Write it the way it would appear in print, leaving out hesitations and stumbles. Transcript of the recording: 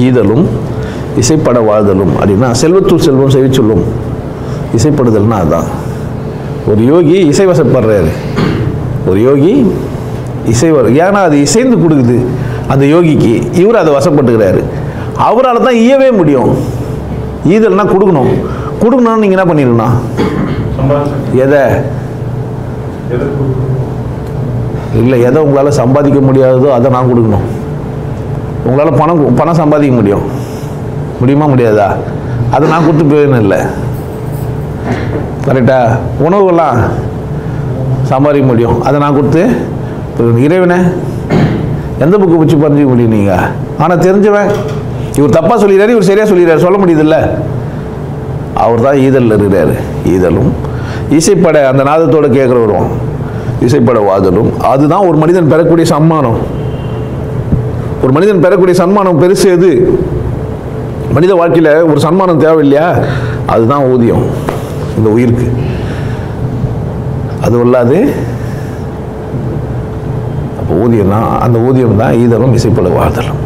ஈதலும் இசைப்பட வாழ்தலும் அப்படின்னா செல்வத்துள் செல்வம் செவி சொல்லும். இசைப்படுதல்னா அதுதான். ஒரு யோகி இசை வசப்படுறாரு. ஒரு யோகி ஏன்னா அது இசைந்து கொடுக்குது அந்த யோகிக்கு. இவர் அதை வசப்பட்டுக்கிறாரு. அவரால் தான் ஈயவே முடியும். ஈதல்னா கொடுக்கணும்னு நீங்கள் என்ன பண்ணிடணும்? எதை இல்லை, எதை உங்களால் சம்பாதிக்க முடியாததோ அதை நான் கொடுக்கணும். உங்களால் பணம் சம்பாதிக்க முடியுமா முடியாதா? அதை நான் கொடுத்து போயிடணும். இல்லை, கரெக்டா? உணவுலாம் சம்பாதிக்க முடியும், அதை நான் கொடுத்து. இறைவனை எந்த புக்கு வச்சு பறிஞ்சிக்க முடியும் நீங்கள்? ஆனால் தெரிஞ்சவன் இவர் தப்பாக சொல்லிடுறாரு, இவர் சரியாக சொல்லிடுறாரு, சொல்ல முடியுதில்ல? அவர் தான் ஈதலில் இருக்கிறாரு. ஈதலும் இசைப்பட அந்த நாதத்தோடு கேட்குறவரும் இசைப்பட வாதலும். அதுதான் ஒரு மனிதன் பெறக்கூடிய சன்மானம். ஒரு மனிதன் பெறக்கூடிய சன்மானம் பெருசு. எது? மனித வாழ்க்கையில் ஒரு சன்மானம் தேவை இல்லையா? அதுதான் ஊதியம் இந்த உயிருக்கு. அது இல்லாது அப்போ ஊதியம் தான். அந்த ஊதியம் தான் ஈதலும் இசைப்பட வாதலும்.